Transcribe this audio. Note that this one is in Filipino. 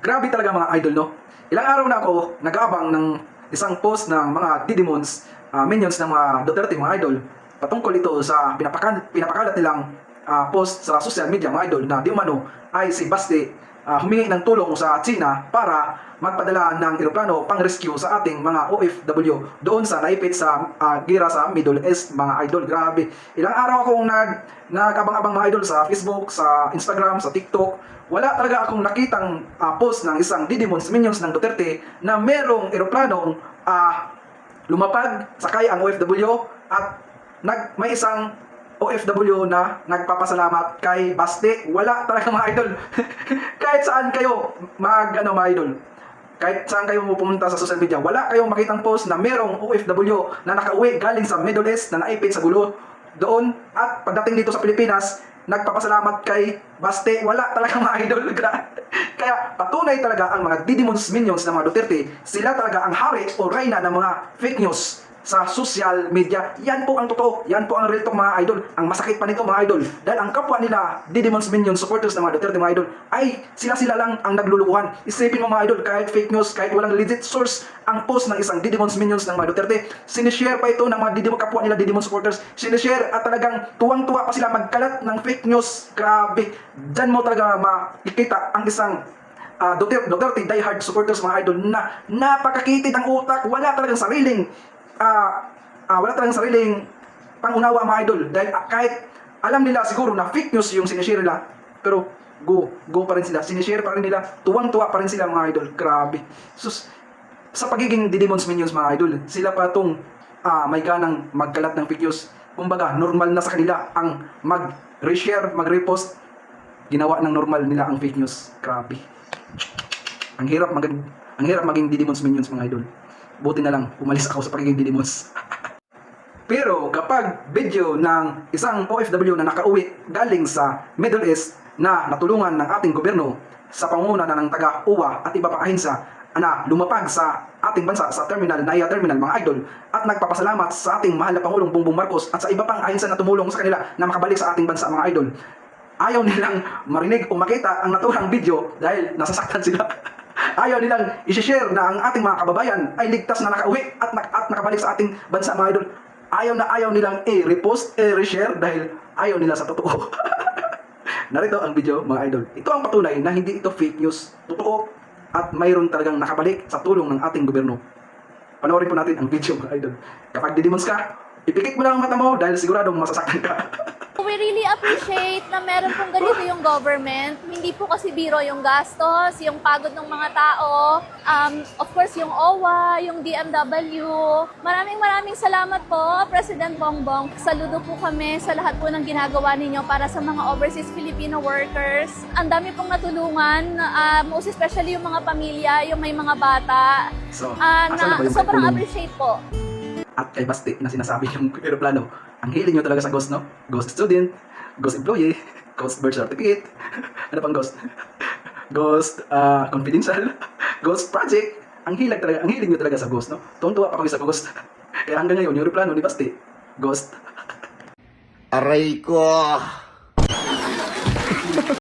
Grabe talaga mga idol, no? Ilang araw na ako nag-aabang ng isang post ng mga Didimons, minions ng mga Duterte, mga idol. Patungkol ito sa pinapakalat nilang post sa social media, mga idol, na di umano ay si Baste humingi ng tulong sa China para magpadala ng eroplano pang-rescue sa ating mga OFW doon sa naipit sa gira sa Middle East, mga idol. Grabe. Ilang araw akong nag-abang-abang mga idol sa Facebook, sa Instagram, sa TikTok. Wala talaga akong nakitang post ng isang Didimons minions ng Duterte na merong eroplanong lumapag, sakay ang OFW at may isang OFW na nagpapasalamat kay Baste. Wala talaga mga idol. Kahit saan kayo mga idol, kahit saan kayo pumunta sa social media, wala kayong makitang post na merong OFW na nakauwi galing sa Middle East na naipit sa gulo doon at pagdating dito sa Pilipinas, nagpapasalamat kay Baste. Wala talaga mga idol. Kaya patunay talaga ang mga Didimons minions ng mga Duterte, sila talaga ang hari o reyna ng mga fake news sa social media. Yan po ang totoo. Yan po ang real talk, mga idol. Ang masakit pa nito, mga idol, dahil ang kapwa nila Didimons minions supporters ng mga Duterte, mga idol, ay sila lang ang naglulukuhan. Isipin mo mga idol, kahit fake news, kahit walang legit source ang post ng isang Didimons minions ng mga Duterte, sinishare pa ito ng mga kapwa nila Didimon supporters. Sinishare at talagang tuwang-tuwa pa sila magkalat ng fake news. Grabe. Diyan mo talaga makikita ang isang Duterte diehard supporters, mga idol, na napakakitid ang utak. Wala talagang sariling pangunawa, mga idol, dahil kahit alam nila siguro na fake news yung sinishare nila, pero go pa rin sila, sinishare pa rin nila, tuwang-tuwa pa rin sila, mga idol. Grabe. Sus, sa pagiging Didimons minions, mga idol, sila pa tong may ganang magkalat ng fake news. Kumbaga normal na sa kanila ang mag-reshare, mag-repost. Ginawa ng normal nila ang fake news. Grabe. Ang hirap maging Didimons minions, mga idol. Buti na lang umalis ako sa pagiging Didimons. Pero kapag video ng isang OFW na nakauwi galing sa Middle East na natulungan ng ating gobyerno sa pangunguna ng taga-UWA at iba pang ahensya na lumapag sa ating bansa sa NAIA terminal, mga idol, at nagpapasalamat sa ating mahal na Pangulong Bongbong Marcos at sa iba pang ahensya na tumulong sa kanila na makabalik sa ating bansa, mga idol, ayaw nilang marinig o makita ang naturang video dahil nasasaktan sila. Ayaw nilang i-share na ang ating mga kababayan ay ligtas na nakauwi at nakabalik sa ating bansa, mga idol. Ayaw nilang i-repost, i-reshare dahil ayaw nila sa totoo. Narito ang video, mga idol. Ito ang patunay na hindi ito fake news. Totoo at mayroon talagang nakabalik sa tulong ng ating gobyerno. Panoorin po natin ang video, mga idol. Kapag Didimons ka, ipikit mo lang ang mata mo dahil siguradong masasaktan ka. We really appreciate na meron pong ganito yung government. Hindi po kasi biro yung gastos, yung pagod ng mga tao, of course yung OWA, yung DMW. Maraming salamat po, President Bongbong. Saludo po kami sa lahat po ng ginagawa ninyo para sa mga overseas Filipino workers. Ang dami pong natulungan, most especially yung mga pamilya, yung may mga bata. Sobrang appreciate po. At kay Baste na sinasabi yung aeroplano, ang hiling nyo talaga sa ghost, no? Ghost student, ghost employee, ghost birth certificate, ano pang ghost? Ghost confidential, ghost project. Ang hiling nyo talaga sa ghost, no? Tuwan-tuwa pa kami sa ghost. Kaya hanggang ngayon, yung aeroplano ni Baste, ghost. Aray ko!